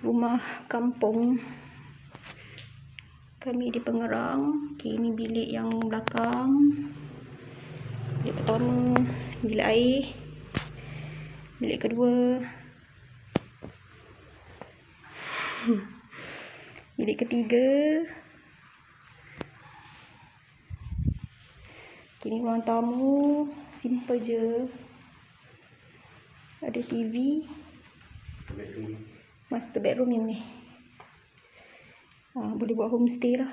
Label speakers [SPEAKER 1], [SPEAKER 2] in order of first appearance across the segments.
[SPEAKER 1] rumah kampung kami di Pengerang. Okay, ini bilik yang belakang. Bilik pertama, bilik air. Bilik kedua. Bilik ketiga. Okay, ni ruang tamu. Simple je. Ada TV. Master bedroom yang ni. Boleh buat homestay lah.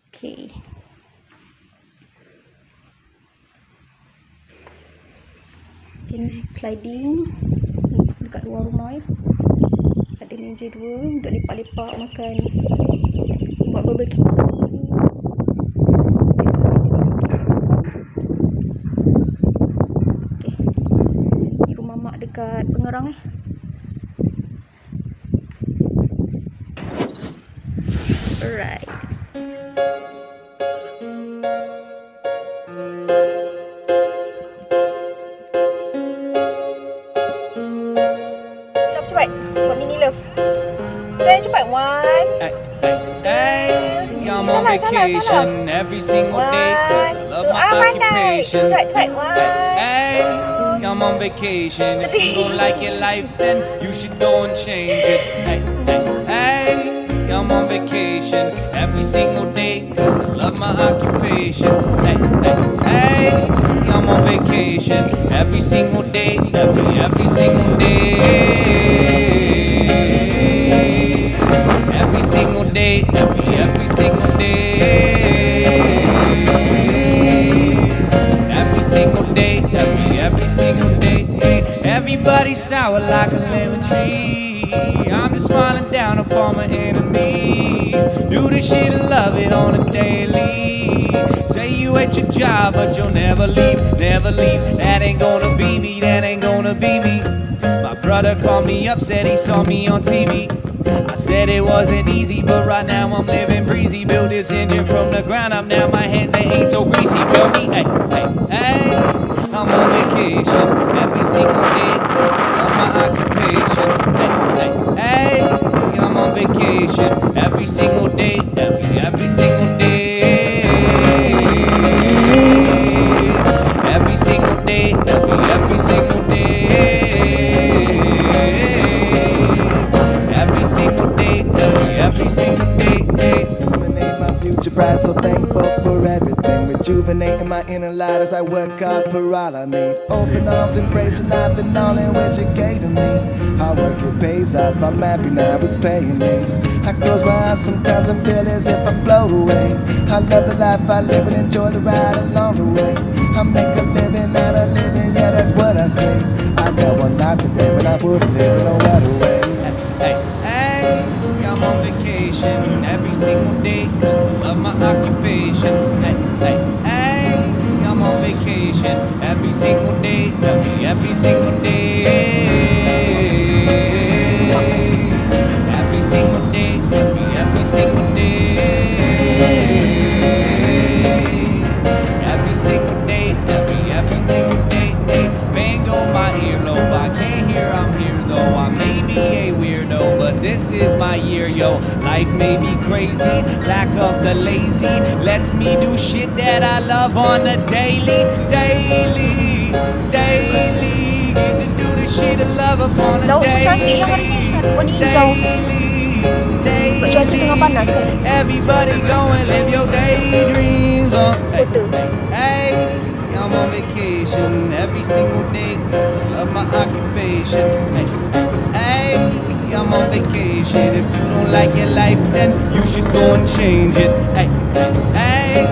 [SPEAKER 1] Okay. Ini sliding dekat luar rumah ya. Ada meja dua untuk lepak-lepak makan, buat barbecue. Okay. Ini rumah mak dekat Pengerang Alright. Cepat, buat mini love. Sayang cepat, one.
[SPEAKER 2] I'm on vacation every single day 'cause I love my occupation. I'm on vacation. If you don't like your life, then you should go and change it. I'm on vacation every single day 'cause I love my occupation. I'm on vacation every single day, every single day. Every single day, every single day. Every single day, every single day. Everybody sour like a lemon tree. I'm just smiling down upon my enemies. Do the shit, love it on a daily. Say you at your job, but you'll never leave, never leave. That ain't gonna be me, that ain't gonna be me. My brother called me up, said he saw me on TV. I said it wasn't easy, but right now I'm living breezy. Built this engine from the ground up, now my hands they ain't so greasy. Feel me? Hey, hey, hey. I'm on vacation every single day 'cause I love my occupation. Hey, hey, hey. I'm on vacation every single day, every single day. Every single day, every single day. Every single day, every single day. Illuminate my future bright, so thankful for everything. Rejuvenating my inner light as I work hard for all I need. Open arms, embracing life and all in educating me. Hard work, it pays off, I'm happy now, it's paying me. I close my eyes sometimes and feel as if I float away. I love the life I live and enjoy the ride along the way. I make a living out of living, yeah, that's what I say. I got one life today, but I wouldn't live in no other way. Hey, hey, I'm on vacation every single day 'cause I love my occupation. Hey, hey, hey, I'm on vacation every single day, every single day. Every single day, every single day. Every single day, every single day. Bang on my earlobe, I can't hear, I'm here though. I may be a weirdo, but this is my year, yo. Life may be crazy, lack of the lazy lets me do shit that I love on a daily. Get to do the shit I love upon a daily. Everybody go and live your daydreams on. Hey, I'm on vacation every single day 'cause I love my occupation. Hey, I'm on vacation. If you don't like your life, then you should go and change it. Hey,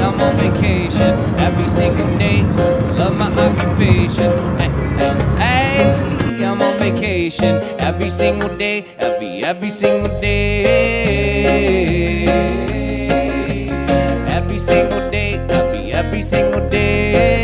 [SPEAKER 2] I'm on vacation every single day 'cause I love my occupation. Hey, I'm on vacation every single day, every single day. Every single day, every single day.